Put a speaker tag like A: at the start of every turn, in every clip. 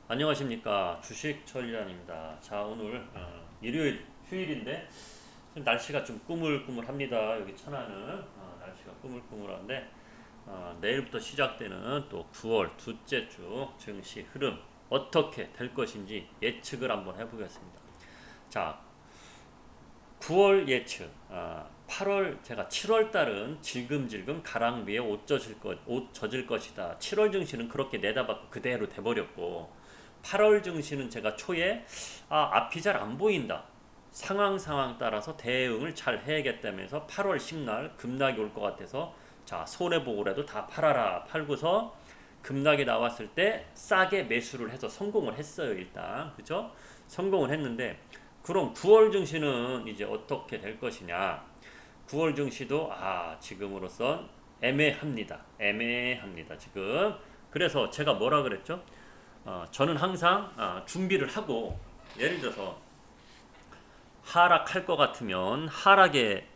A: 안녕하십니까, 주식처리란입니다. 자, 오늘 일요일 휴일인데 좀 날씨가 좀 꾸물꾸물합니다. 여기 천안은 날씨가 꾸물꾸물한데 내일부터 시작되는 또 9월 둘째 주 증시 흐름 어떻게 될 것인지 예측을 한번 해보겠습니다. 자, 9월 예측. 8월 제가 7월 달은 질금질금 가랑비에 옷 젖을 것이다. 7월 증시는 그렇게 내다봤고 그대로 돼버렸고 8월 증시는 제가 초에 앞이 잘 안 보인다. 상황 따라서 대응을 잘 해야겠다면서 8월 10날 급락이 올 것 같아서 자, 손해보고라도 다 팔아라. 팔고서 급락이 나왔을 때 싸게 매수를 해서 성공을 했어요. 일단 그죠? 성공을 했는데 그럼 9월 증시는 이제 어떻게 될 것이냐? 9월 증시도 지금으로선 애매합니다. 지금. 그래서 제가 뭐라 그랬죠? 저는 항상 준비를 하고 예를 들어서 하락할 것 같으면 하락에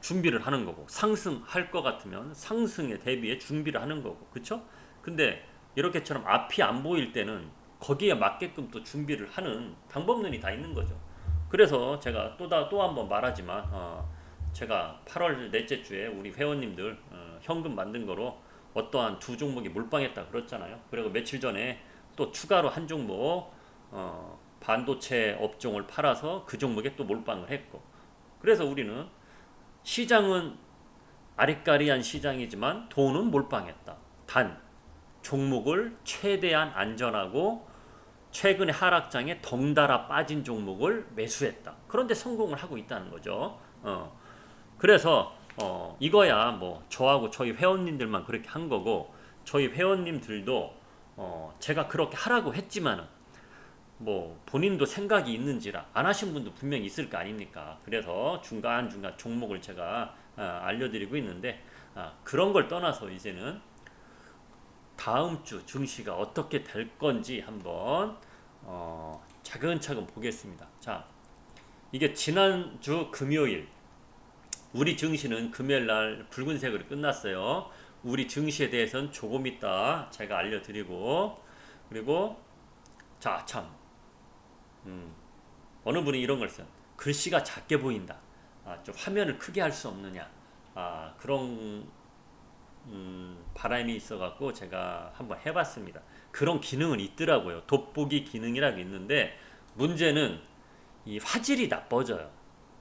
A: 준비를 하는 거고 상승할 것 같으면 상승에 대비해 준비를 하는 거고 그쵸? 근데 이렇게처럼 앞이 안 보일 때는 거기에 맞게끔 또 준비를 하는 방법론이 다 있는 거죠. 그래서 제가 또 한 번 말하지만 제가 8월 넷째 주에 우리 회원님들 현금 만든 거로 어떠한 두 종목이 몰빵했다 그랬잖아요. 그리고 며칠 전에 또 추가로 한 종목 반도체 업종을 팔아서 그 종목에 또 몰빵을 했고 그래서 우리는 시장은 아리까리한 시장이지만 돈은 몰빵했다. 단 종목을 최대한 안전하고 최근의 하락장에 덩달아 빠진 종목을 매수했다. 그런데 성공을 하고 있다는 거죠. 그래서 이거야 뭐 저하고 저희 회원님들만 그렇게 한 거고 저희 회원님들도 제가 그렇게 하라고 했지만은 뭐 본인도 생각이 있는지라 안 하신 분도 분명히 있을 거 아닙니까? 그래서 중간중간 종목을 제가 알려드리고 있는데 그런 걸 떠나서 이제는 다음 주 증시가 어떻게 될 건지 한번 차근차근 보겠습니다. 자, 이게 지난주 금요일 우리 증시는 금요일 날 붉은색으로 끝났어요. 우리 증시에 대해서는 조금 이따 제가 알려드리고 그리고 자, 참 어느 분이 이런 걸 써요. 글씨가 작게 보인다. 좀 화면을 크게 할 수 없느냐. 그런 바람이 있어갖고 제가 한번 해봤습니다. 그런 기능은 있더라고요. 돋보기 기능이라고 있는데 문제는 이 화질이 나빠져요.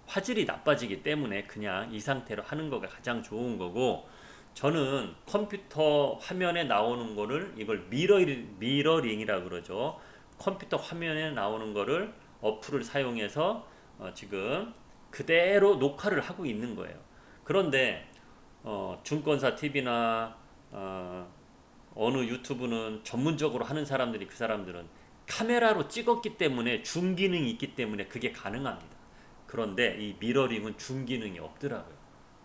A: 화질이 나빠지기 때문에 그냥 이 상태로 하는 거가 가장 좋은 거고 저는 컴퓨터 화면에 나오는 거를 이걸 미러링이라고 그러죠. 컴퓨터 화면에 나오는 거를 어플을 사용해서 지금 그대로 녹화를 하고 있는 거예요. 그런데 증권사 TV나 어느 유튜브는 전문적으로 하는 사람들이 그 사람들은 카메라로 찍었기 때문에 줌 기능이 있기 때문에 그게 가능합니다. 그런데 이 미러링은 줌 기능이 없더라고요.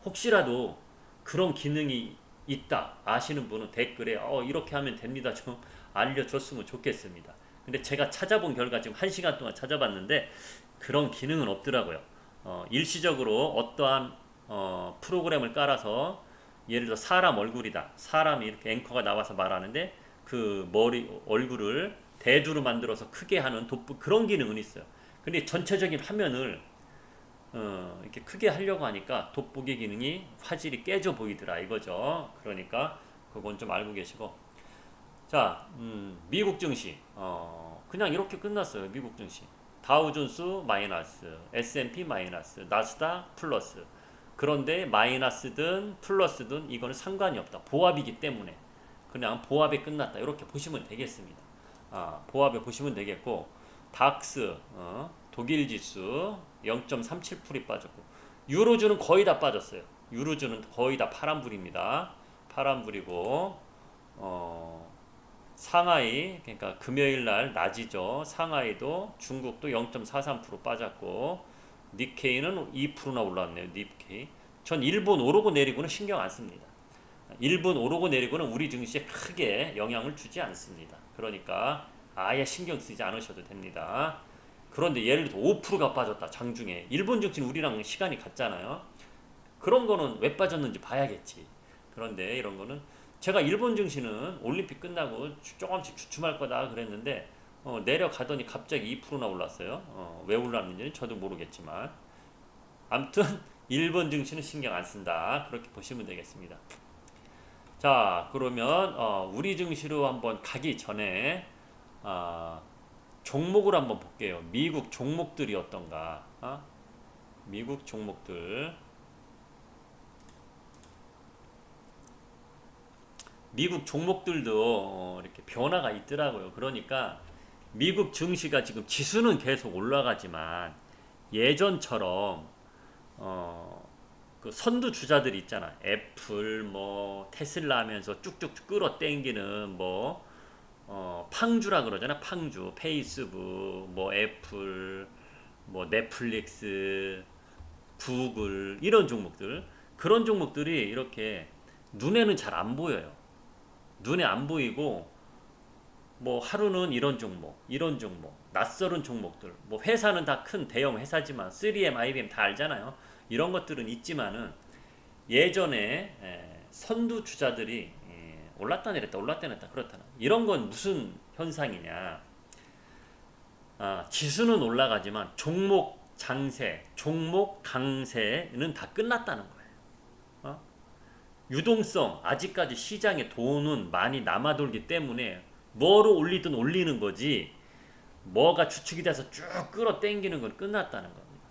A: 혹시라도 그런 기능이 있다 아시는 분은 댓글에 이렇게 하면 됩니다 좀 알려줬으면 좋겠습니다. 근데 제가 찾아본 결과 지금 1시간 동안 찾아봤는데 그런 기능은 없더라고요. 일시적으로 어떠한 프로그램을 깔아서 예를 들어 사람 얼굴이다. 사람이 이렇게 앵커가 나와서 말하는데 그 머리 얼굴을 대두로 만들어서 크게 하는 그런 기능은 있어요. 근데 전체적인 화면을 이렇게 크게 하려고 하니까 돋보기 기능이 화질이 깨져 보이더라 이거죠. 그러니까 그건 좀 알고 계시고 자, 미국 증시 그냥 이렇게 끝났어요. 미국 증시 다우존스 마이너스, S&P 마이너스, 나스닥 플러스. 그런데 마이너스든 플러스든 이거는 상관이 없다. 보합이기 때문에 그냥 보합에 끝났다. 이렇게 보시면 되겠습니다. 보합에 보시면 되겠고 닥스 독일 지수 0.37% 빠졌고 유로주는 거의 다 빠졌어요. 유로주는 거의 다 파란불입니다. 파란불이고 상하이 그러니까 금요일 날 낮이죠. 상하이도 중국도 0.43% 빠졌고 니케이는 2%나 올랐네요. 니케이. 전 일본 오르고 내리고는 신경 안 씁니다. 일본 오르고 내리고는 우리 증시에 크게 영향을 주지 않습니다. 그러니까 아예 신경 쓰지 않으셔도 됩니다. 그런데 예를 들어 5%가 빠졌다 장중에 일본 증시는 우리랑 시간이 같잖아요. 그런 거는 왜 빠졌는지 봐야겠지. 그런데 이런 거는 제가 일본 증시는 올림픽 끝나고 조금씩 주춤할 거다 그랬는데 내려가더니 갑자기 2%나 올랐어요. 왜 올랐는지는 저도 모르겠지만 아무튼 일본 증시는 신경 안 쓴다 그렇게 보시면 되겠습니다. 자 그러면 우리 증시로 한번 가기 전에 종목을 한번 볼게요. 미국 종목들이 어떤가? 미국 종목들. 미국 종목들도 이렇게 변화가 있더라고요. 그러니까 미국 증시가 지금 지수는 계속 올라가지만 예전처럼 그 선두 주자들이 있잖아. 애플, 뭐 테슬라 하면서 쭉쭉 끌어당기는 뭐 팡주라 그러잖아. 팡주, 페이스북, 뭐 애플, 뭐 넷플릭스, 구글 이런 종목들 그런 종목들이 이렇게 눈에는 잘 안 보여요. 눈에 안 보이고 뭐 하루는 이런 종목, 이런 종목, 낯설은 종목들. 뭐 회사는 다 큰 대형 회사지만 3M, IBM 다 알잖아요. 이런 것들은 있지만은 예전에 선두 주자들이 올랐다 내렸다 올랐다 내렸다 그렇다나 이런 건 무슨 현상이냐? 지수는 올라가지만 종목 장세, 종목 강세는 다 끝났다는 거예요. 유동성 아직까지 시장에 돈은 많이 남아 돌기 때문에 뭐로 올리든 올리는 거지 뭐가 주축이 돼서 쭉 끌어당기는 건 끝났다는 겁니다.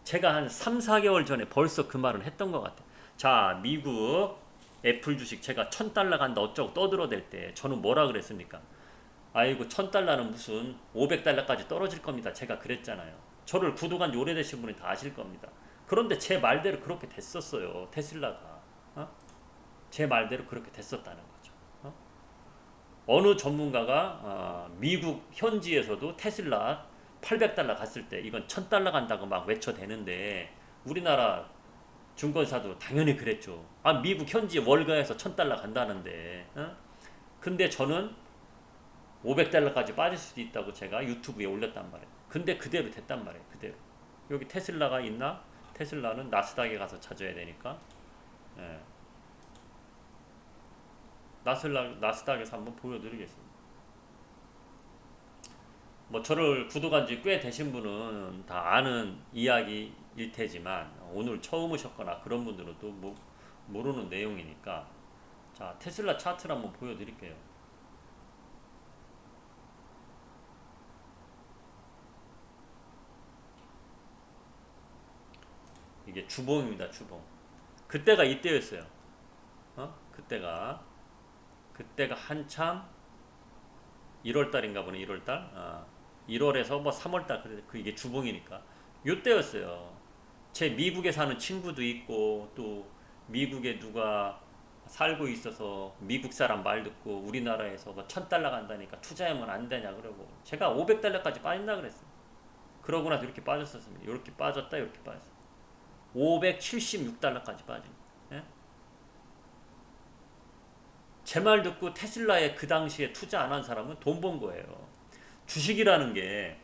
A: 제가 한 3, 4개월 전에 벌써 그 말을 했던 것 같아요. 자 미국 애플 주식 제가 1000달러 간다 어쩌고 떠들어댈 때 저는 뭐라 그랬습니까? 아이고 1000달러는 무슨 500달러까지 떨어질 겁니다. 제가 그랬잖아요. 저를 구독한 지 오래되신 분이 다 아실 겁니다. 그런데 제 말대로 그렇게 됐었어요. 테슬라가. 제 말대로 그렇게 됐었다는 거죠. 어느 전문가가 미국 현지에서도 테슬라 800달러 갔을 때 이건 1000달러 간다고 막 외쳐대는데 우리나라 증권사도 당연히 그랬죠. 미국 현지 월가에서 1000달러 간다는데. 근데 저는 500달러까지 빠질 수도 있다고 제가 유튜브에 올렸단 말이에요. 근데 그대로 됐단 말이에요. 그대로. 여기 테슬라가 있나? 테슬라는 나스닥에 가서 찾아야 되니까. 예. 나스닥에서 한번 보여드리겠습니다. 뭐 저를 구독한 지 꽤 되신 분은 다 아는 이야기일 테지만 오늘 처음 오셨거나 그런 분들은 또 모르는 내용이니까 자 테슬라 차트를 한번 보여드릴게요. 이게 주봉입니다. 주봉. 그때가 이때였어요. 그때가 한참 1월달인가 보네. 1월달 1월에서 뭐 3월달 그 이게 주봉이니까 요때였어요. 제 미국에 사는 친구도 있고 또 미국에 누가 살고 있어서 미국 사람 말 듣고 우리나라에서 뭐 1000달러 간다니까 투자하면 안 되냐 그러고 제가 500달러까지 빠진다 그랬어요. 그러고 나서 이렇게 빠졌었습니다. 이렇게 빠졌다 이렇게 빠졌어요. 576달러까지 빠진. 예? 제 말 듣고 테슬라에 그 당시에 투자 안 한 사람은 돈 번 거예요. 주식이라는 게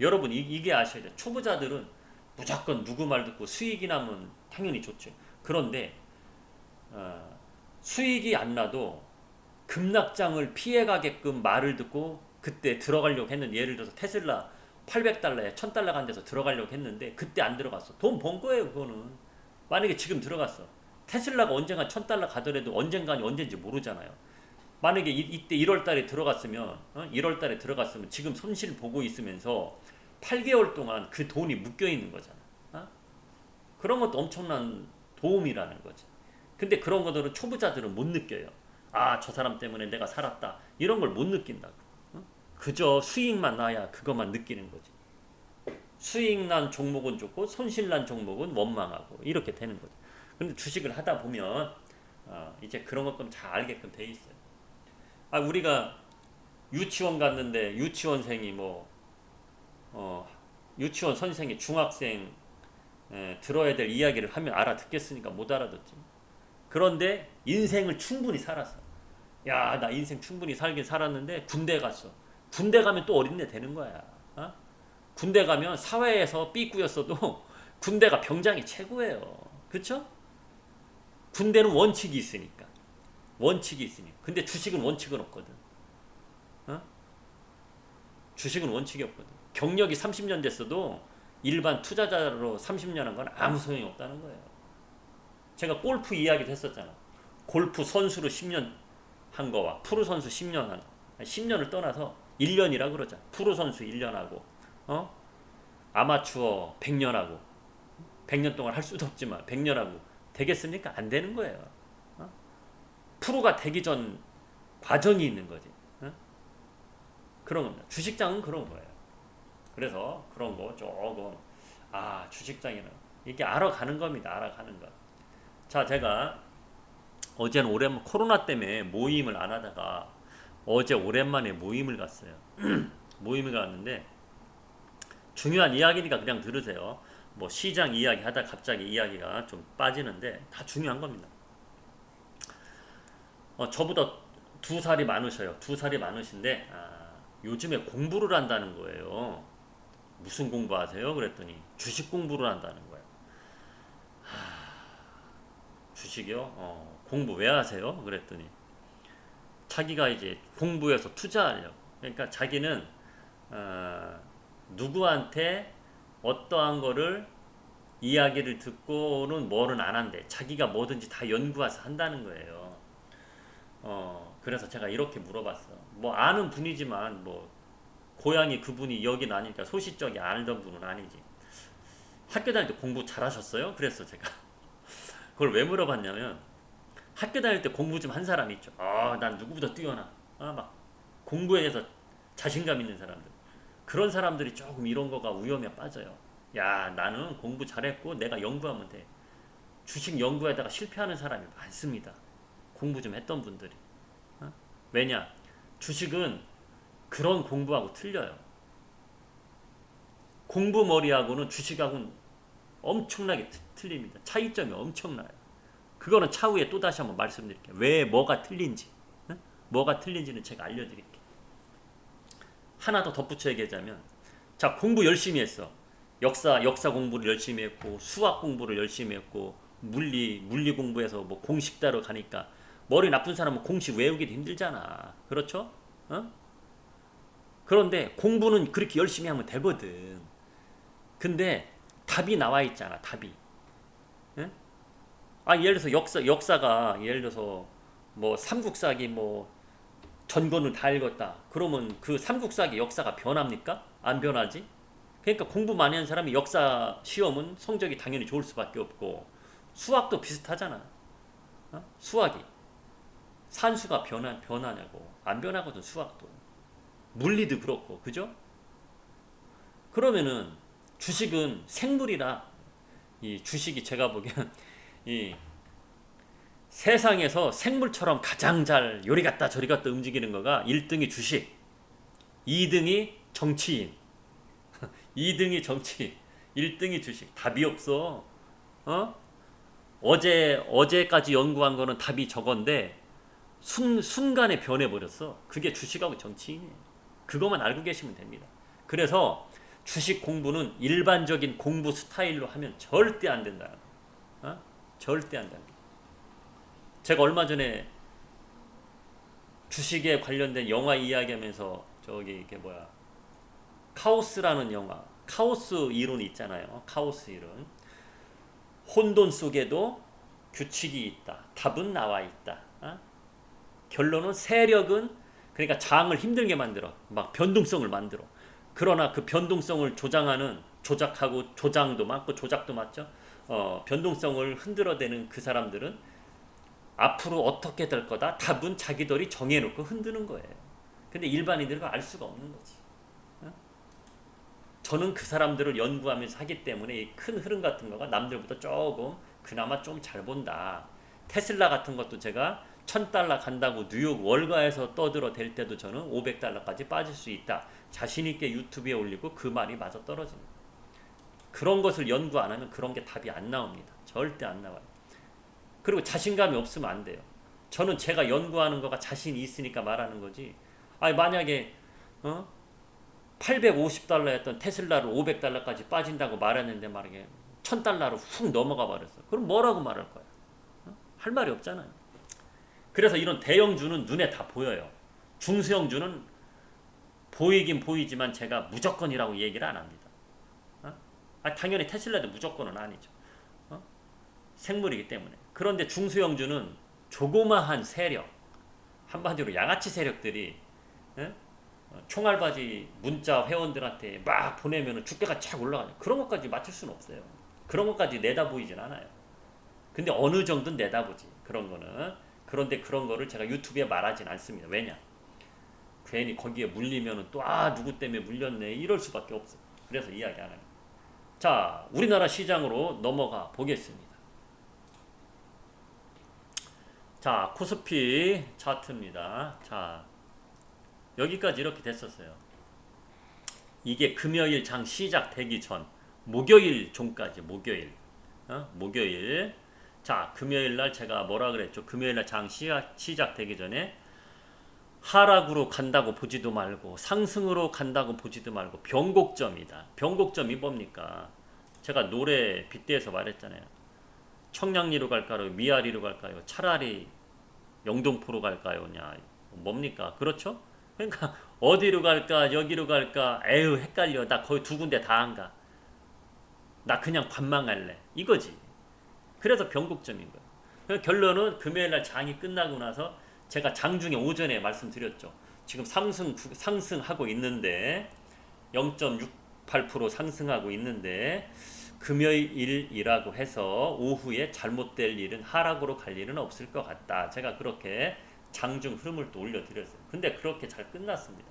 A: 여러분 이게 아셔야 돼요. 초보자들은 무조건 누구 말 듣고 수익이 나면 당연히 좋죠. 그런데 수익이 안 나도 급락장을 피해가게끔 말을 듣고 그때 들어가려고 했는데 예를 들어서 테슬라 800달러에 1000달러 간 데서 들어가려고 했는데 그때 안 들어갔어. 돈 번 거예요 그거는. 만약에 지금 들어갔어. 테슬라가 언젠가 1000달러 가더라도 언젠가는 언젠지 모르잖아요. 만약에 이때 1월달에 들어갔으면 1월달에 들어갔으면 지금 손실 보고 있으면서 8개월 동안 그 돈이 묶여 있는 거잖아. 그런 것도 엄청난 도움이라는 거지. 근데 그런 것들은 초보자들은 못 느껴요. 저 사람 때문에 내가 살았다. 이런 걸 못 느낀다고. 그저 수익만 나야 그것만 느끼는 거지. 수익 난 종목은 좋고 손실 난 종목은 원망하고 이렇게 되는 거죠. 근데 주식을 하다 보면 이제 그런 것좀 잘 알게끔 돼 있어요. 우리가 유치원 갔는데 유치원생이 유치원 선생이 중학생 들어야 될 이야기를 하면 알아듣겠으니까 못 알아듣지. 그런데 인생을 충분히 살았어. 야, 나 인생 충분히 살긴 살았는데 군대 갔어. 군대 가면 또 어린애 되는 거야. 군대 가면 사회에서 삐꾸였어도 군대가 병장이 최고예요. 그쵸? 군대는 원칙이 있으니까. 원칙이 있으니. 근데 주식은 원칙은 없거든. 어? 주식은 원칙이 없거든. 경력이 30년 됐어도 일반 투자자로 30년 한 건 아무 소용이 없다는 거예요. 제가 골프 이야기도 했었잖아. 골프 선수로 10년 한 거와 프로 선수 10년 한 거. 10년을 떠나서 1년이라 그러자. 프로 선수 1년 하고, 아마추어 100년 하고, 100년 동안 할 수도 없지만 100년 하고 되겠습니까? 안 되는 거예요. 프로가 되기 전 과정이 있는 거지. 그런 겁니다. 주식장은 그런 거예요. 그래서 그런 거 조금 주식장에는 이게 알아가는 겁니다. 알아가는 거. 자, 제가 어제는 오랜만 코로나 때문에 모임을 안 하다가 어제 오랜만에 모임을 갔어요. 모임을 갔는데 중요한 이야기니까 그냥 들으세요. 뭐 시장 이야기 하다 갑자기 이야기가 좀 빠지는데 다 중요한 겁니다. 저보다 2살이 많으셔요. 2살이 많으신데 요즘에 공부를 한다는 거예요. 무슨 공부하세요? 그랬더니 주식 공부를 한다는 거예요. 주식이요? 공부 왜 하세요? 그랬더니 자기가 이제 공부해서 투자하려고. 그러니까 자기는 누구한테 어떠한 거를 이야기를 듣고는 뭐는 안 한대. 자기가 뭐든지 다 연구해서 한다는 거예요. 그래서 제가 이렇게 물어봤어. 뭐 아는 분이지만 뭐 고향이 그분이 여긴 아니니까 소시적이 알던 분은 아니지. 학교 다닐 때 공부 잘하셨어요? 그랬어 제가. 그걸 왜 물어봤냐면 학교 다닐 때 공부 좀 한 사람 있죠. 난 누구보다 뛰어나. 막 공부에 대해서 자신감 있는 사람들. 그런 사람들이 조금 이런 거가 위험에 빠져요. 야, 나는 공부 잘했고 내가 연구하면 돼. 주식 연구에다가 실패하는 사람이 많습니다. 공부 좀 했던 분들이. 왜냐? 주식은 그런 공부하고 틀려요. 공부 머리하고는 주식하고는 엄청나게 틀립니다. 차이점이 엄청나요. 그거는 차후에 또 다시 한번 말씀드릴게요. 왜 뭐가 틀린지. 뭐가 틀린지는 제가 알려드릴게요. 하나 더 덧붙여 얘기하자면, 자, 공부 열심히 했어. 역사 공부를 열심히 했고, 수학 공부를 열심히 했고, 물리 공부해서 뭐 공식 따러 가니까 머리 나쁜 사람은 공식 외우기도 힘들잖아. 그렇죠? 그런데 공부는 그렇게 열심히 하면 되거든. 근데 답이 나와 있잖아. 답이. 응? 예를 들어서 역사가 예를 들어서 뭐 삼국사기 뭐 전권을 다 읽었다. 그러면 그 삼국사기 역사가 변합니까? 안 변하지? 그러니까 공부 많이 한 사람이 역사 시험은 성적이 당연히 좋을 수밖에 없고 수학도 비슷하잖아. 수학이 산수가 변하냐고. 안 변하거든. 수학도. 물리도 그렇고. 그죠? 그러면은 주식은 생물이라 이 주식이 제가 보기엔 이 세상에서 생물처럼 가장 잘 요리 갔다 저리 갔다 움직이는 거가 1등이 주식, 2등이 정치인, 2등이 정치인, 1등이 주식. 답이 없어. 어제까지 연구한 거는 답이 저건데 순간에 변해버렸어. 그게 주식하고 정치인이에요. 그것만 알고 계시면 됩니다. 그래서 주식 공부는 일반적인 공부 스타일로 하면 절대 안 된다. 절대 안 된다. 제가 얼마 전에 주식에 관련된 영화 이야기하면서 카오스라는 영화, 카오스 이론 있잖아요. 카오스 이론. 혼돈 속에도 규칙이 있다. 답은 나와 있다. 결론은 세력은 그러니까 장을 힘들게 만들어. 막 변동성을 만들어. 그러나 그 변동성을 조작하고 조장도 맞고 조작도 맞죠. 변동성을 흔들어대는 그 사람들은 앞으로 어떻게 될 거다. 답은 자기들이 정해놓고 흔드는 거예요. 근데 일반인들은 알 수가 없는 거지. 저는 그 사람들을 연구하면서 하기 때문에 이 큰 흐름 같은 거가 남들보다 조금 그나마 좀 잘 본다. 테슬라 같은 것도 제가 $1000 간다고 뉴욕 월가에서 떠들어댈 때도 저는 $500까지 빠질 수 있다. 자신있게 유튜브에 올리고 그 말이 맞아 떨어집니다. 그런 것을 연구 안 하면 그런 게 답이 안 나옵니다. 절대 안 나와요. 그리고 자신감이 없으면 안 돼요. 저는 제가 연구하는 거가 자신이 있으니까 말하는 거지. 만약에 $850였던 테슬라를 $500까지 빠진다고 말했는데 말이게 $1000로 훅 넘어가 버렸어. 그럼 뭐라고 말할 거야? 할 말이 없잖아요. 그래서 이런 대형주는 눈에 다 보여요. 중소형주는 보이긴 보이지만 제가 무조건이라고 얘기를 안 합니다. 당연히 테슬라도 무조건은 아니죠. 생물이기 때문에. 그런데 중소형주는 조그마한 세력, 한마디로 양아치 세력들이 총알바지 문자 회원들한테 막 보내면 주가가 착 올라가죠. 그런 것까지 맞출 수는 없어요. 그런 것까지 내다 보이진 않아요. 근데 어느 정도는 내다보지. 그런 거는. 그런데 그런 거를 제가 유튜브에 말하진 않습니다. 왜냐? 괜히 거기에 물리면 또 누구 때문에 물렸네 이럴 수밖에 없어. 그래서 이야기 안 해요. 자, 우리나라 시장으로 넘어가 보겠습니다. 자, 코스피 차트입니다. 자, 여기까지 이렇게 됐었어요. 이게 금요일 장 시작되기 전 목요일 종까지 목요일. 자, 금요일 날 제가 뭐라 그랬죠? 금요일 날 장 시작되기 전에 하락으로 간다고 보지도 말고 상승으로 간다고 보지도 말고 변곡점이다. 변곡점이 뭡니까? 제가 노래 빗대서 말했잖아요. 청량리로 갈까요? 미아리로 갈까요? 차라리 영등포로 갈까요? 뭡니까? 그렇죠? 그러니까 어디로 갈까? 여기로 갈까? 에휴 헷갈려. 나 거의 두 군데 다 안 가. 나 그냥 관망할래. 이거지. 그래서 변곡점인 거예요. 결론은 금요일날 장이 끝나고 나서 제가 장중에 오전에 말씀드렸죠. 지금 상승하고 있는데 0.68% 상승하고 있는데 금요일이라고 해서 오후에 잘못될 일은 하락으로 갈 일은 없을 것 같다. 제가 그렇게 장중 흐름을 또 올려드렸어요. 근데 그렇게 잘 끝났습니다.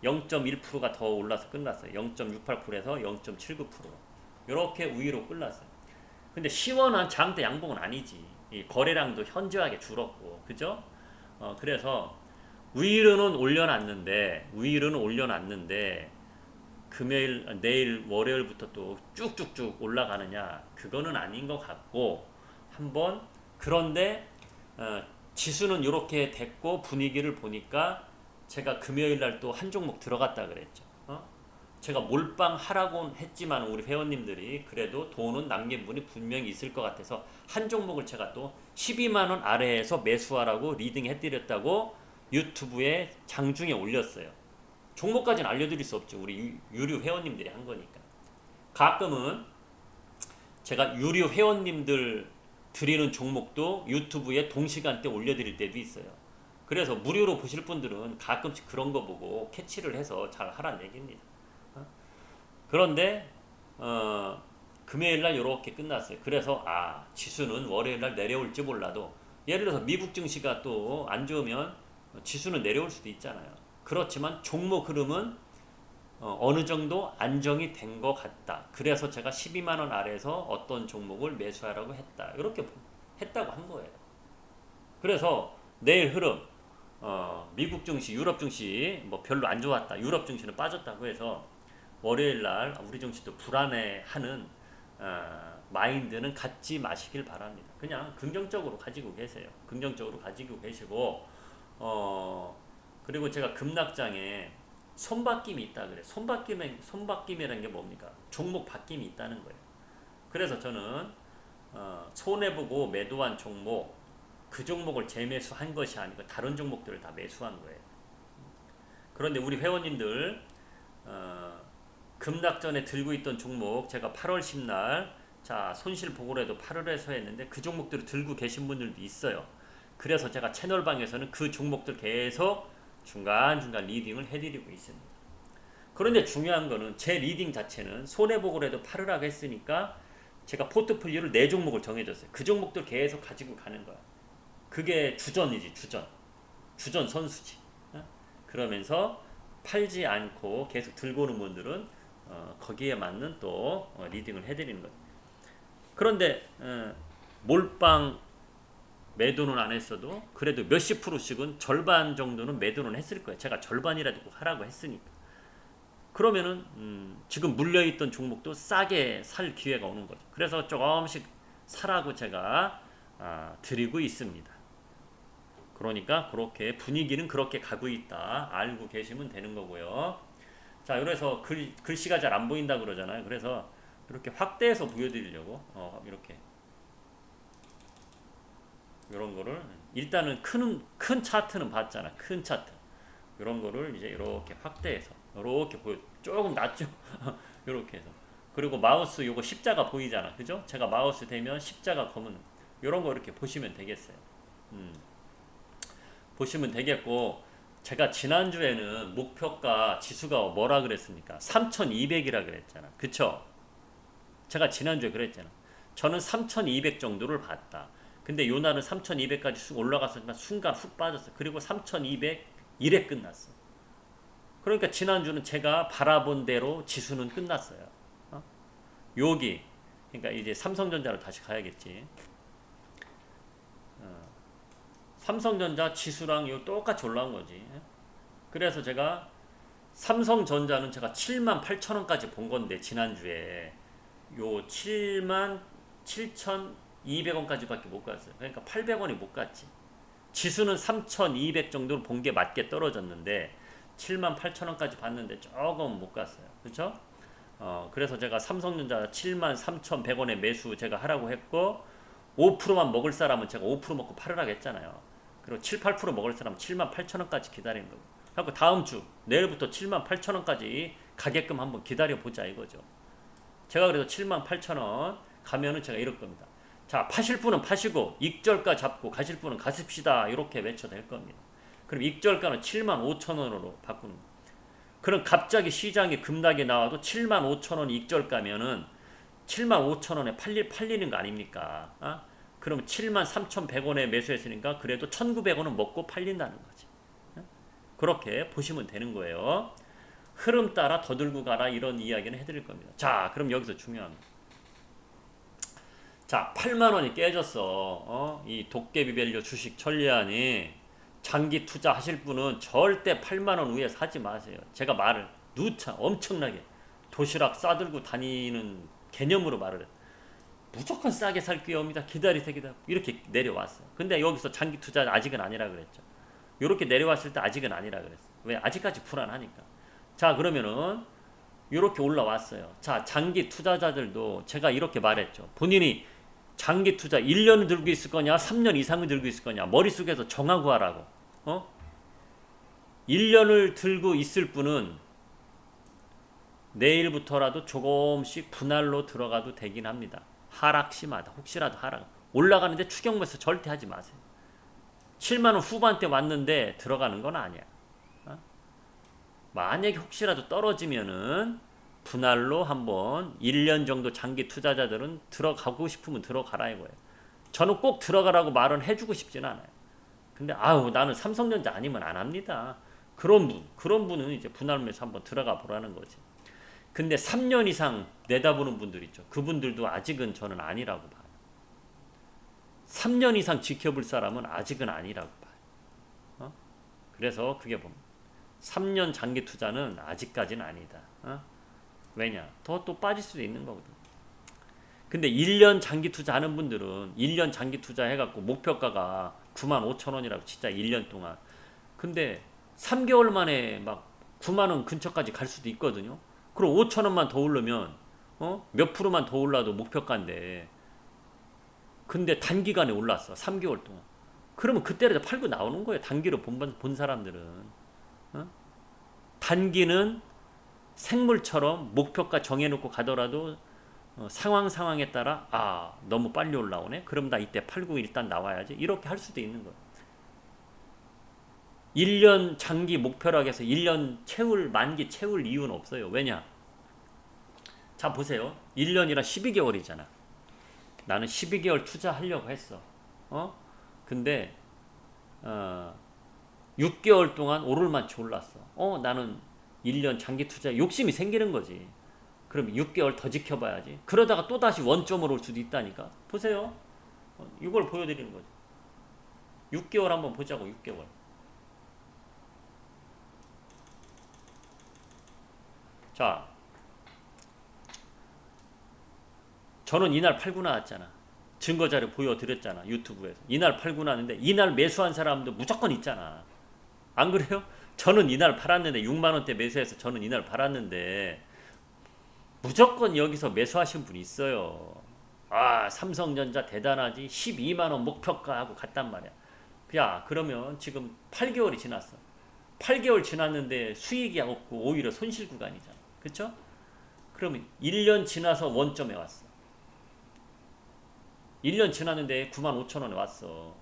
A: 0.1%가 더 올라서 끝났어요. 0.68%에서 0.79% 이렇게 우위로 끝났어요. 근데 시원한 장대 양봉은 아니지. 이 거래량도 현저하게 줄었고, 그죠? 그래서 위로는 올려놨는데 금요일, 내일, 월요일부터 또 쭉쭉쭉 올라가느냐? 그거는 아닌 것 같고, 그런데 지수는 이렇게 됐고 분위기를 보니까 제가 금요일 날 또 한 종목 들어갔다 그랬죠. 제가 몰빵하라고 했지만 우리 회원님들이 그래도 돈은 남긴 분이 분명히 있을 것 같아서 한 종목을 제가 또 12만원 아래에서 매수하라고 리딩 해드렸다고 유튜브에 장중에 올렸어요. 종목까지는 알려드릴 수 없죠. 우리 유료 회원님들이 한 거니까. 가끔은 제가 유료 회원님들 드리는 종목도 유튜브에 동시간대 올려드릴 때도 있어요. 그래서 무료로 보실 분들은 가끔씩 그런 거 보고 캐치를 해서 잘 하라는 얘기입니다. 그런데 금요일날 이렇게 끝났어요. 그래서 지수는 월요일날 내려올지 몰라도 예를 들어서 미국 증시가 또 안 좋으면 지수는 내려올 수도 있잖아요. 그렇지만 종목 흐름은 어느 정도 안정이 된 것 같다. 그래서 제가 12만원 아래에서 어떤 종목을 매수하라고 했다. 이렇게 했다고 한 거예요. 그래서 내일 흐름 미국 증시, 유럽 증시 뭐 별로 안 좋았다. 유럽 증시는 빠졌다고 해서 월요일날 우리 증시도 불안해하는 마인드는 갖지 마시길 바랍니다. 그냥 긍정적으로 가지고 계세요. 긍정적으로 가지고 계시고 그리고 제가 급락장에 손바뀜이 있다 그래. 손바뀜이라는 게 뭡니까? 종목 바뀜이 있다는 거예요. 그래서 저는 손해보고 매도한 종목 그 종목을 재매수한 것이 아니고 다른 종목들을 다 매수한 거예요. 그런데 우리 회원님들 급락전에 들고 있던 종목 제가 8월 10날 손실 보고라도 8월에서 했는데 그 종목들을 들고 계신 분들도 있어요. 그래서 제가 채널방에서는 그 종목들 계속 중간중간 리딩을 해드리고 있습니다. 그런데 중요한 거는 제 리딩 자체는 손해보고라도 팔으라고 했으니까 제가 포트폴리오를 4종목을 정해줬어요. 그 종목들 계속 가지고 가는 거야. 그게 주전이지. 주전 선수지. 그러면서 팔지 않고 계속 들고 오는 분들은 거기에 맞는 또 리딩을 해드리는 거예요. 그런데 몰빵 매도는 안 했어도 그래도 몇십 프로씩은 절반 정도는 매도는 했을 거예요. 제가 절반이라도 하라고 했으니까. 그러면은 지금 물려있던 종목도 싸게 살 기회가 오는 거죠. 그래서 조금씩 사라고 제가 드리고 있습니다. 그러니까 그렇게 분위기는 그렇게 가고 있다 알고 계시면 되는 거고요. 자, 그래서 글씨가 잘 안 보인다 그러잖아요. 그래서 이렇게 확대해서 보여드리려고 이렇게 이런 거를 일단은 큰 차트는 봤잖아. 큰 차트. 이런 거를 이제 이렇게 확대해서 이렇게 보여. 조금 낮죠. 이렇게 해서. 그리고 마우스 요거 십자가 보이잖아. 그죠? 제가 마우스 대면 십자가 검은 이런 거 이렇게 보시면 되겠어요. 보시면 되겠고, 제가 지난주에는 목표가 지수가 뭐라 그랬습니까? 3200이라 그랬잖아. 그쵸? 제가 지난주에 그랬잖아. 저는 3200 정도를 봤다. 근데 요 날은 3200까지 쑥 올라갔으니까 순간 훅 빠졌어. 그리고 3201에 끝났어. 그러니까 지난주는 제가 바라본 대로 지수는 끝났어요. 어? 여기, 그러니까 이제 삼성전자로 다시 가야겠지. 삼성전자 지수랑 요 똑같이 올라온 거지. 그래서 제가 삼성전자는 제가 78,000원까지 본 건데 지난주에 요 77,200원까지밖에 못 갔어요. 그러니까 800원이 못 갔지. 지수는 3,200 정도로 본 게 맞게 떨어졌는데 78,000원까지 봤는데 조금 못 갔어요. 그렇죠? 그래서 제가 삼성전자 73,100원에 매수 제가 하라고 했고 5%만 먹을 사람은 제가 5% 먹고 팔으라고 했잖아요. 그리고 7, 8% 먹을 사람은 78,000원까지 기다리는 거고. 그리고 다음 주 내일부터 78,000원까지 가게끔 한번 기다려 보자 이거죠. 제가 그래도 78,000원 가면은 제가 이럴 겁니다. 자, 파실 분은 파시고 익절가 잡고 가실 분은 가십시다. 이렇게 외쳐도 될 겁니다. 그럼 익절가는 75,000원으로 바꾸는 거예요. 그럼 갑자기 시장에 급락이 나와도 75,000원 익절가면은 75,000원에 팔리는 거 아닙니까? 그럼 73,100원에 매수했으니까 그래도 1,900원은 먹고 팔린다는 거지. 그렇게 보시면 되는 거예요. 흐름 따라 더 들고 가라 이런 이야기는 해드릴 겁니다. 자, 그럼 여기서 중요합니다. 자, 8만원이 깨졌어. 이 도깨비밸류 주식 천리안이 장기 투자 하실 분은 절대 8만원 위에 사지 마세요. 제가 말을 누차 엄청나게 도시락 싸들고 다니는 개념으로 말을 해요. 무조건 싸게 살 기회입니다. 기다리세요. 이렇게 내려왔어요. 근데 여기서 장기 투자 아직은 아니라 그랬죠. 이렇게 내려왔을 때 아직은 아니라 그랬어요. 왜? 아직까지 불안하니까. 자, 그러면은 이렇게 올라왔어요. 자, 장기 투자자들도 제가 이렇게 말했죠. 본인이 장기 투자 1년을 들고 있을 거냐 3년 이상을 들고 있을 거냐 머릿속에서 정하고 하라고. 1년을 들고 있을 분은 내일부터라도 조금씩 분할로 들어가도 되긴 합니다. 하락 심하다. 혹시라도 하락. 올라가는데 추격 매수 절대 하지 마세요. 7만원 후반대 왔는데 들어가는 건 아니야. 만약에 혹시라도 떨어지면은 분할로 한번 1년 정도 장기 투자자들은 들어가고 싶으면 들어가라 이거예요. 저는 꼭 들어가라고 말은 해주고 싶진 않아요. 근데 나는 삼성전자 아니면 안 합니다. 그런 분은 이제 분할 매수 한번 들어가 보라는 거지. 근데 3년 이상 내다보는 분들 있죠. 그분들도 아직은 저는 아니라고 봐요. 3년 이상 지켜볼 사람은 아직은 아니라고 봐요. 그래서 그게 뭡니까? 3년 장기 투자는 아직까지는 아니다. 왜냐? 더 또 빠질 수도 있는 거거든. 근데 1년 장기 투자하는 분들은 1년 장기 투자해갖고 목표가가 95,000원이라고 진짜 1년 동안. 근데 3개월 만에 막 9만원 근처까지 갈 수도 있거든요. 그럼 5,000원만 더 오르면 몇 프로만 더 올라도 목표가인데 근데 단기간에 올랐어. 3개월 동안. 그러면 그때라도 팔고 나오는 거예요. 단기로 본 사람들은. 단기는 생물처럼 목표가 정해놓고 가더라도 상황에 따라 너무 빨리 올라오네. 그럼 나 이때 팔고 일단 나와야지. 이렇게 할 수도 있는 거예요. 1년 장기 목표라고 해서 1년 만기 채울 이유는 없어요. 왜냐? 자, 보세요. 1년이라 12개월이잖아. 나는 12개월 투자하려고 했어. 근데 6개월 동안 오를만치 올랐어. 나는 1년 장기 투자 욕심이 생기는 거지. 그럼 6개월 더 지켜봐야지. 그러다가 또다시 원점으로 올 수도 있다니까. 보세요. 이걸 보여드리는 거지. 6개월 한번 보자고. 6개월. 자, 저는 이날 팔고 나왔잖아. 증거자료 보여드렸잖아. 유튜브에서. 이날 팔고 나왔는데 이날 매수한 사람도 무조건 있잖아. 안 그래요? 저는 이날 팔았는데 6만원대 매수해서 저는 이날 팔았는데 무조건 여기서 매수하신 분이 있어요. 삼성전자 대단하지. 12만원 목표가 하고 갔단 말이야. 야, 그러면 지금 8개월이 지났어. 8개월 지났는데 수익이 없고 오히려 손실 구간이잖아. 그쵸? 그러면 1년 지나서 원점에 왔어. 1년 지났는데 95,000원에 왔어.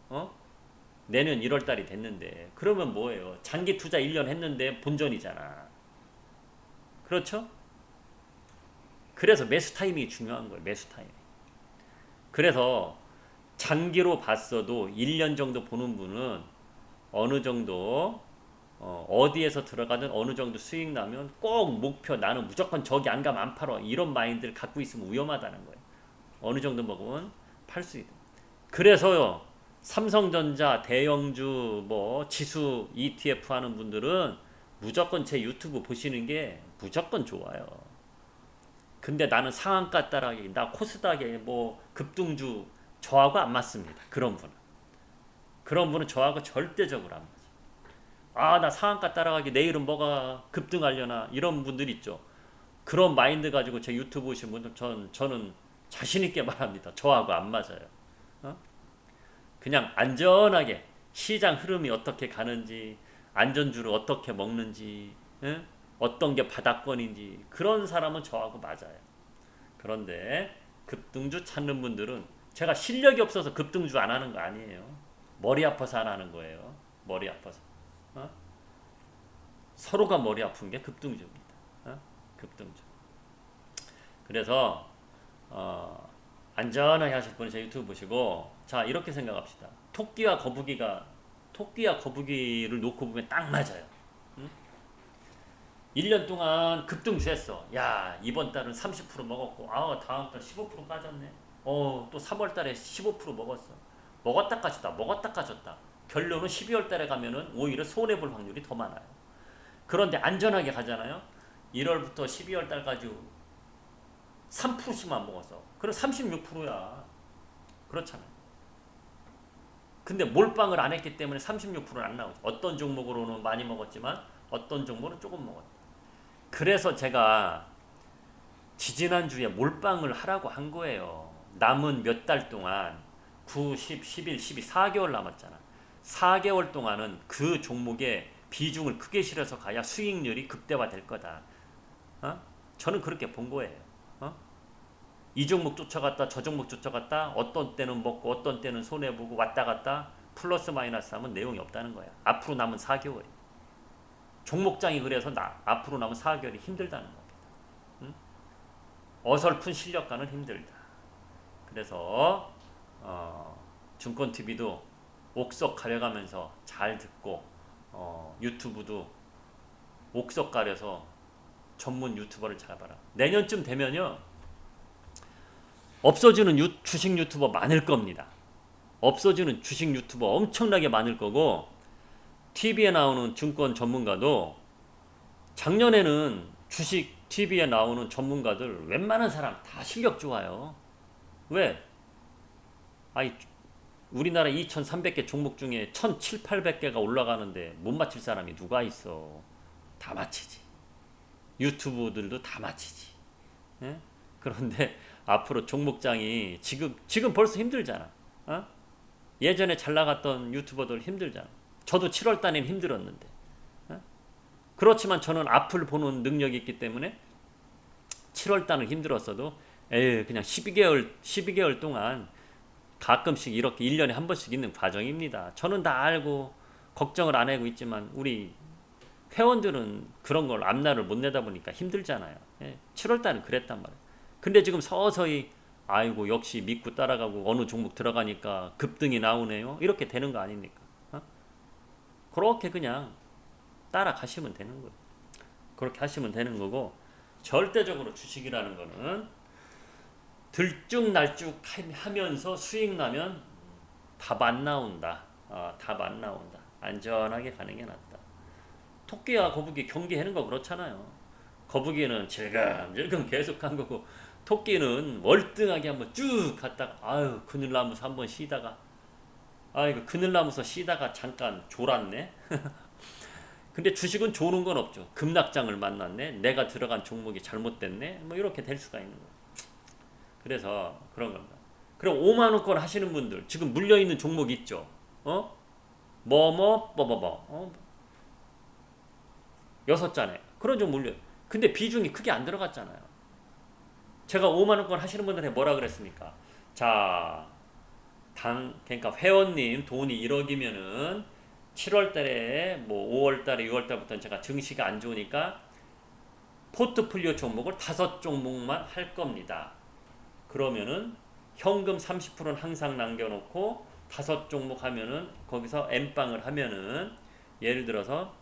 A: 내년 1월 달이 됐는데. 그러면 뭐예요? 장기 투자 1년 했는데 본전이잖아. 그렇죠? 그래서 매수 타이밍이 중요한 거예요. 매수 타이밍. 그래서 장기로 봤어도 1년 정도 보는 분은 어느 정도 어디에서 들어가든 어느 정도 수익 나면 꼭 목표 나는 무조건 저기 안 가면 안 팔어 이런 마인드를 갖고 있으면 위험하다는 거예요. 어느 정도 먹으면 팔 수 있다. 그래서요 삼성전자, 대형주, 뭐 지수 ETF 하는 분들은 무조건 제 유튜브 보시는 게 무조건 좋아요. 근데 나는 상한가 따라하기, 나 코스닥에 뭐 급등주 저하고 안 맞습니다. 그런 분은 저하고 절대적으로 안 맞아요. 아, 나 상한가 따라가기 내일은 뭐가 급등하려나 이런 분들 있죠. 그런 마인드 가지고 제 유튜브 보신 분들 저는 자신 있게 말합니다. 저하고 안 맞아요. 어? 그냥 안전하게 시장 흐름이 어떻게 가는지, 안전주를 어떻게 먹는지, 어떤 게 바닥권인지 그런 사람은 저하고 맞아요. 그런데 급등주 찾는 분들은 제가 실력이 없어서 급등주 안 하는 거 아니에요. 머리 아파서 안 하는 거예요. 머리 아파서. 어? 서로가 머리 아픈 게 급등주입니다. 급등주. 그래서 안전하게 하실 분은 제 유튜브 보시고 자 이렇게 생각합시다. 토끼와 거북이를 놓고 보면 딱 맞아요. 1년 동안 급등주 했어. 야 이번 달은 30% 먹었고 다음 달 15% 빠졌네. 또 3월 달에 15% 먹었어. 먹었다 까졌다. 먹었다 까졌다. 결론은 12월 달에 가면은 오히려 손해볼 확률이 더 많아요. 그런데 안전하게 가잖아요. 1월부터 12월 달까지 3%씩만 먹었어. 그럼 36%야. 그렇잖아요. 근데 몰빵을 안 했기 때문에 36%는 안 나오죠. 어떤 종목으로는 많이 먹었지만 어떤 종목은 조금 먹었다. 그래서 제가 지지난주에 몰빵을 하라고 한 거예요. 남은 몇 달 동안 9, 10, 11, 12, 4개월 남았잖아. 4개월 동안은 그 종목에 비중을 크게 실어서 가야 수익률이 극대화될 거다. 저는 그렇게 본 거예요. 이 종목 쫓아갔다 저 종목 쫓아갔다 어떤 때는 먹고 어떤 때는 손해보고 왔다 갔다 플러스 마이너스 하면 내용이 없다는 거야. 앞으로 남은 4개월이. 종목장이 그래서 앞으로 남은 4개월이 힘들다는 겁니다. 어설픈 실력가는 힘들다. 그래서 증권TV도 옥석 가려가면서 잘 듣고 유튜브도 옥석 가려서 전문 유튜버를 잡아라. 내년쯤 되면요 없어지는 주식 유튜버 많을 겁니다. 없어지는 주식 유튜버 엄청나게 많을 거고 TV에 나오는 증권 전문가도 작년에는 주식 TV에 나오는 전문가들 웬만한 사람 다 실력 좋아요. 왜? 우리나라 2,300개 종목 중에 1,700, 800개가 올라가는데 못 맞힐 사람이 누가 있어. 다 맞히지. 유튜브들도 다 맞히지. 예? 그런데 앞으로 종목장이 지금 벌써 힘들잖아. 예전에 잘 나갔던 유튜버들 힘들잖아. 저도 7월 달엔 힘들었는데. 그렇지만 저는 앞을 보는 능력이 있기 때문에 7월 달은 힘들었어도 그냥 12개월 동안 가끔씩 이렇게 1년에 한 번씩 있는 과정입니다. 저는 다 알고 걱정을 안 하고 있지만 우리 회원들은 그런 걸 앞날을 못 내다보니까 힘들잖아요. 7월 달은 그랬단 말이에요. 근데 지금 서서히 아이고 역시 믿고 따라가고 어느 종목 들어가니까 급등이 나오네요. 이렇게 되는 거 아닙니까? 그렇게 그냥 따라가시면 되는 거예요. 그렇게 하시면 되는 거고 절대적으로 주식이라는 거는 들쭉날쭉 하면서 수익 나면 답 안 나온다. 답 안 나온다. 안전하게 가는 게 낫다. 토끼와 거북이 경기하는 거 그렇잖아요. 거북이는 질금질금 계속 간 거고 토끼는 월등하게 한번 쭉 갔다가 그늘 나무서 한번 쉬다가 그늘 나무서 쉬다가 잠깐 졸았네. 근데 주식은 조는 건 없죠. 급락장을 만났네. 내가 들어간 종목이 잘못됐네. 뭐 이렇게 될 수가 있는 거예요. 그래서 그런 겁니다. 그럼 5만 원권 하시는 분들 지금 물려 있는 종목 있죠. 뭐뭐 여섯 잔에 그런 종 물려. 근데 비중이 크게 안 들어갔잖아요. 제가 5만 원권 하시는 분들한테 뭐라 그랬습니까? 자, 그러니까 회원님 돈이 1억이면은 7월 달에 뭐 5월 달에 6월 달부터는 제가 증시가 안 좋으니까 포트폴리오 종목을 5종목만 할 겁니다. 그러면은 현금 30%는 항상 남겨놓고 5종목 하면은 거기서 N방을 하면은 예를 들어서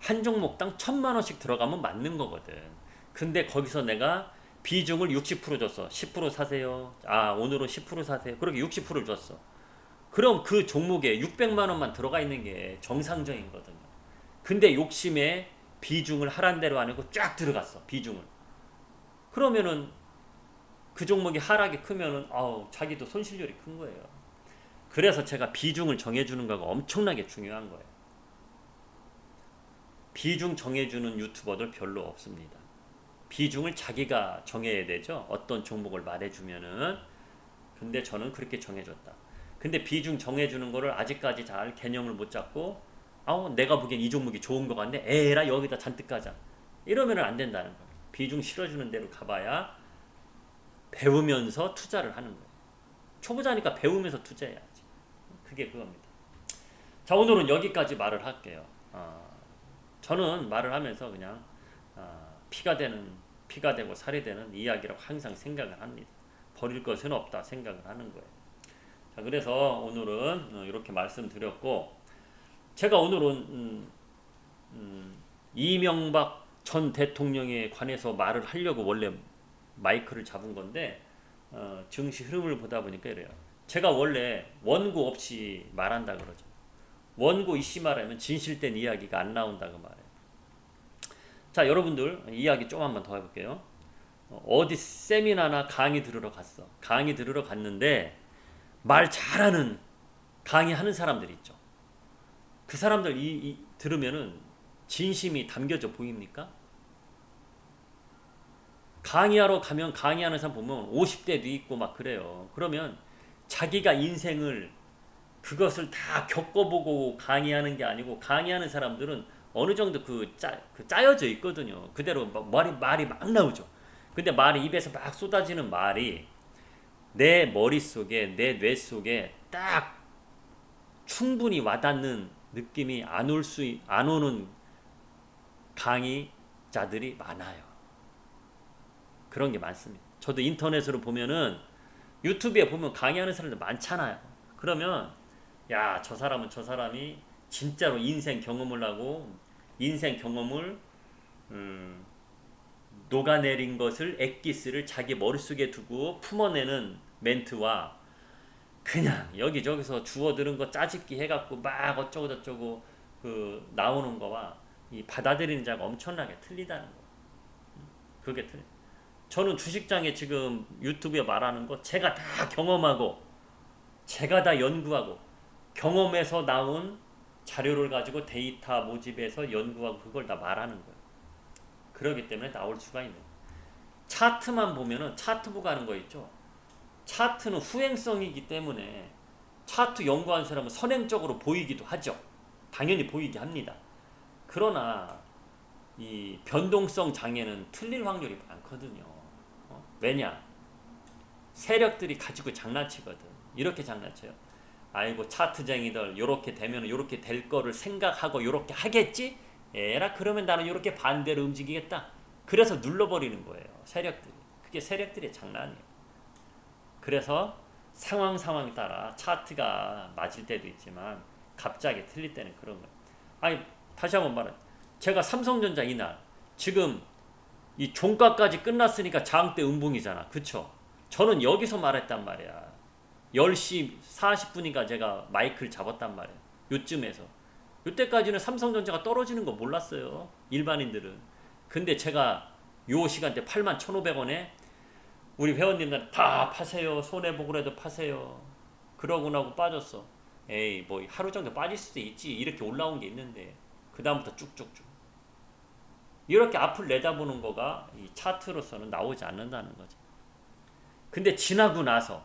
A: 한 종목당 1,000만 원씩 들어가면 맞는 거거든. 근데 거기서 내가 비중을 60% 줬어. 10% 사세요. 아, 오늘은 10% 사세요. 그렇게 60%를 줬어. 그럼 그 종목에 600만 원만 들어가 있는 게 정상적인 거거든요. 근데 욕심에 비중을 하란 대로 안 하고 쫙 들어갔어. 비중을. 그러면은 그 종목이 하락이 크면은 자기도 손실률이 큰 거예요. 그래서 제가 비중을 정해주는 거가 엄청나게 중요한 거예요. 비중 정해주는 유튜버들 별로 없습니다. 비중을 자기가 정해야 되죠. 어떤 종목을 말해주면은. 근데 저는 그렇게 정해줬다. 근데 비중 정해주는 거를 아직까지 잘 개념을 못 잡고 내가 보기엔 이 종목이 좋은 거 같네. 에라 여기다 잔뜩 가자. 이러면은 안 된다는 거예요. 비중 실어주는 대로 가봐야 배우면서 투자를 하는 거예요. 초보자니까 배우면서 투자해야지. 그게 그겁니다. 자, 오늘은 여기까지 말을 할게요. 저는 말을 하면서 그냥 피가 되고 살이 되는 이야기라고 항상 생각을 합니다. 버릴 것은 없다 생각을 하는 거예요. 자, 그래서 오늘은 이렇게 말씀드렸고, 제가 오늘은 이명박 전 대통령에 관해서 말을 하려고 원래 마이크를 잡은 건데 증시 흐름을 보다 보니까 이래요. 제가 원래 원고 없이 말한다 그러죠. 원고 있이 말하면 진실된 이야기가 안 나온다고 말해요. 자, 여러분들 이야기 좀 한번 더 해볼게요. 어디 세미나나 강의 들으러 갔어. 강의 들으러 갔는데 말 잘하는 강의하는 사람들 있죠. 그 사람들 들으면은 진심이 담겨져 보입니까? 강의하러 가면 강의하는 사람 보면 50대도 있고 막 그래요. 그러면 자기가 인생을 그것을 다 겪어보고 강의하는 게 아니고, 강의하는 사람들은 어느 정도 짜여져 있거든요. 그대로 말이 막 나오죠. 근데 말이 입에서 막 쏟아지는 말이 내 머릿속에, 내 뇌 속에 딱 충분히 와닿는 느낌이 안 오는 강의자들이 많아요. 그런 게 많습니다. 저도 인터넷으로 보면은, 유튜브에 보면 강의하는 사람들 많잖아요. 그러면 야, 저 사람이 진짜로 인생 경험을 하고 인생 경험을 녹아내린 것을, 엑기스를 자기 머릿속에 두고 품어내는 멘트와 그냥 여기저기서 주워들은 거 짜집기 해갖고 막 어쩌고 저쩌고 나오는 거와 이 받아들이는 자가 엄청나게 틀리다는 거. 그게 틀려. 저는 주식장에 지금 유튜브에 말하는 거 제가 다 경험하고 제가 다 연구하고 경험에서 나온 자료를 가지고 데이터 모집해서 연구하고 그걸 다 말하는 거예요. 그러기 때문에 나올 수가 있는 거예요. 차트만 보면은, 차트 보고 하는 거 있죠. 차트는 후행성이기 때문에 차트 연구하는 사람은 선행적으로 보이기도 하죠. 당연히 보이게 합니다. 그러나 이 변동성 장애는 틀릴 확률이 많거든요. 왜냐? 세력들이 가지고 장난치거든. 이렇게 장난쳐요. 아이고 차트쟁이들 요렇게 되면 요렇게 될 거를 생각하고 요렇게 하겠지? 에라 그러면 나는 요렇게 반대로 움직이겠다. 그래서 눌러버리는 거예요. 세력들이. 그게 세력들의 장난이에요. 그래서 상황에 따라 차트가 맞을 때도 있지만 갑자기 틀릴 때는 그런 거예요. 아니 다시 한번 말해. 제가 삼성전자 이날 지금 이 종가까지 끝났으니까 장대 음봉이잖아. 그쵸? 저는 여기서 말했단 말이야. 10시 40분인가 제가 마이크를 잡았단 말이에요. 요쯤에서. 요때까지는 삼성전자가 떨어지는 거 몰랐어요. 일반인들은. 근데 제가 요 시간대 81,500원에 우리 회원님들 다 파세요. 손해보고라도 파세요. 그러고 나고 빠졌어. 에이 뭐 하루 정도 빠질 수도 있지. 이렇게 올라온 게 있는데 그 다음부터 쭉쭉쭉. 이렇게 앞을 내다보는 거가 이 차트로서는 나오지 않는다는 거죠. 근데 지나고 나서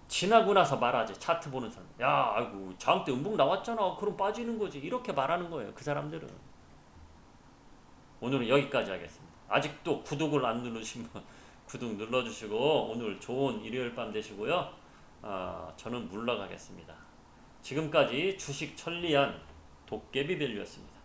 A: 지나고 나서 말하지. 차트 보는 사람. 야, 아이고, 장대 음봉 나왔잖아. 그럼 빠지는 거지. 이렇게 말하는 거예요. 그 사람들은. 오늘은 여기까지 하겠습니다. 아직도 구독을 안 누르신 분 구독 눌러주시고 오늘 좋은 일요일 밤 되시고요. 저는 물러가겠습니다. 지금까지 주식 천리안 도깨비밸류였습니다.